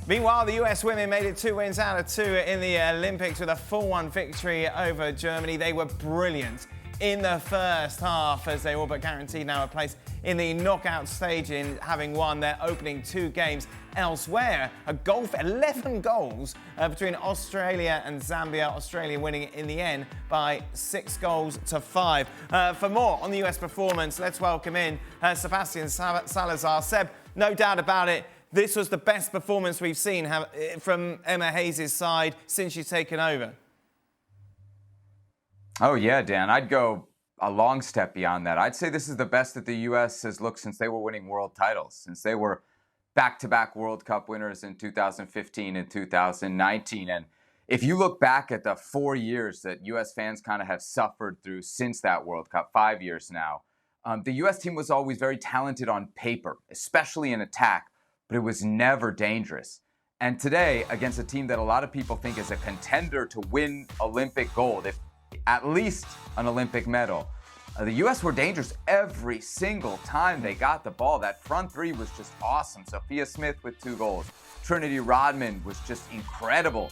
Meanwhile, the US women made it 2 wins out of 2 in the Olympics with a 4-1 victory over Germany. They were brilliant in the first half as they all but guaranteed now a place in the knockout stage in having won their opening 2 games. Elsewhere, a goal for 11 goals between Australia and Zambia. Australia winning in the end by 6 goals to 5. For more on the US performance, let's welcome in Sebastian Salazar. Seb, no doubt about it, this was the best performance we've seen from Emma Hayes' side since she's taken over. Oh, yeah, Dan. I'd go a long step beyond that. I'd say this is the best that the U.S. has looked since they were winning world titles, since they were back-to-back World Cup winners in 2015 and 2019. And if you look back at the 4 years that U.S. fans kind of have suffered through since that World Cup, 5 years now, the U.S. team was always very talented on paper, especially in attack, but it was never dangerous. And today, against a team that a lot of people think is a contender to win Olympic gold, if at least an Olympic medal, the U.S. were dangerous every single time they got the ball. That front three was just awesome. Sophia Smith with 2 goals. Trinity Rodman was just incredible.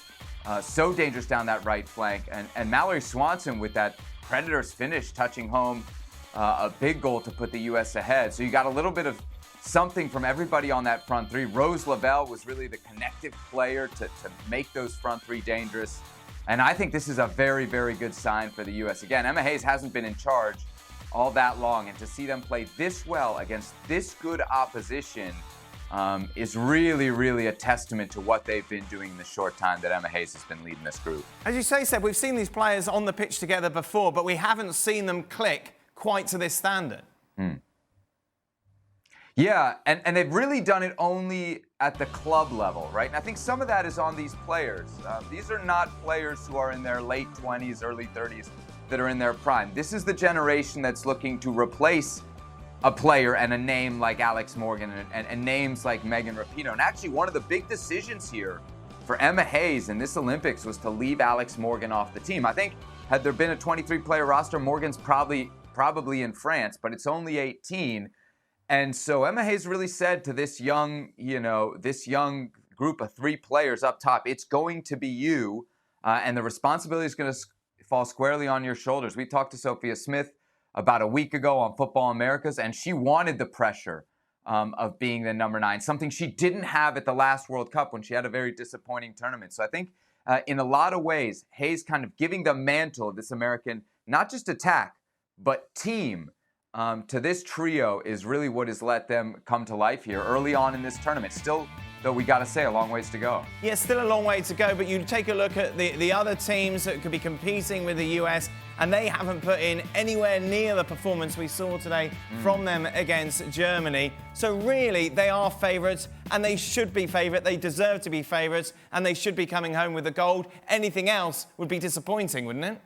So dangerous down that right flank. And Mallory Swanson with that Predators finish, touching home a big goal to put the U.S. ahead. So you got a little bit of something from everybody on that front three. Rose Lavelle was really the connective player to make those front three dangerous. And I think this is a very, very good sign for the U.S. Again, Emma Hayes hasn't been in charge all that long, and to see them play this well against this good opposition is really, really a testament to what they've been doing in the short time that Emma Hayes has been leading this group. As you say, Seb, we've seen these players on the pitch together before, but we haven't seen them click quite to this standard. Yeah, and they've really done it only at the club level, right? And I think some of that is on these players. These are not players who are in their late 20s, early 30s that are in their prime. This is the generation that's looking to replace a player and a name like Alex Morgan and names like Megan Rapinoe. And actually, one of the big decisions here for Emma Hayes in this Olympics was to leave Alex Morgan off the team. I think had there been a 23-player roster, Morgan's probably in France, but it's only 18. And so Emma Hayes really said to this young group of 3 players up top, it's going to be you, and the responsibility is going to fall squarely on your shoulders. We talked to Sophia Smith about a week ago on Football Americas, and she wanted the pressure of being the number 9, something she didn't have at the last World Cup when she had a very disappointing tournament. So I think in a lot of ways, Hayes kind of giving the mantle of this American, not just attack, but team, to this trio is really what has let them come to life here early on in this tournament. Still, though, we got to say, a long ways to go. Yeah, still a long way to go, but you take a look at the other teams that could be competing with the US, and they haven't put in anywhere near the performance we saw today from them against Germany. So really, they are favourites, and they should be favourite. They deserve to be favourites, and they should be coming home with the gold. Anything else would be disappointing, wouldn't it?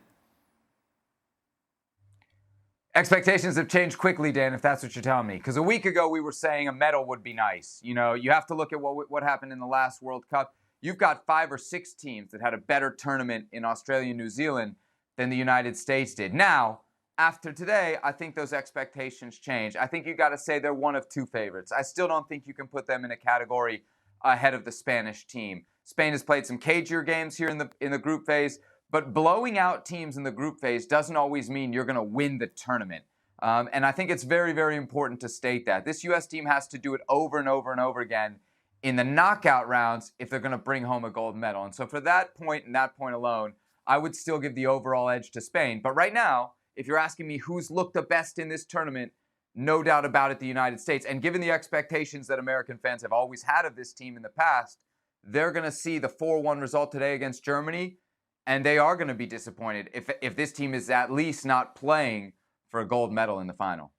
Expectations have changed quickly, Dan, if that's what you're telling me. Because a week ago, we were saying a medal would be nice. You know, you have to look at what happened in the last World Cup. You've got 5 or 6 teams that had a better tournament in Australia and New Zealand than the United States did. Now, after today, I think those expectations change. I think you got to say they're one of 2 favorites. I still don't think you can put them in a category ahead of the Spanish team. Spain has played some cagier games here in the group phase. But blowing out teams in the group phase doesn't always mean you're going to win the tournament. And I think it's very, very important to state that. This U.S. team has to do it over and over and over again in the knockout rounds if they're going to bring home a gold medal. And so for that point and that point alone, I would still give the overall edge to Spain. But right now, if you're asking me who's looked the best in this tournament, no doubt about it, the United States. And given the expectations that American fans have always had of this team in the past, they're going to see the 4-1 result today against Germany, and they are going to be disappointed if this team is at least not playing for a gold medal in the final.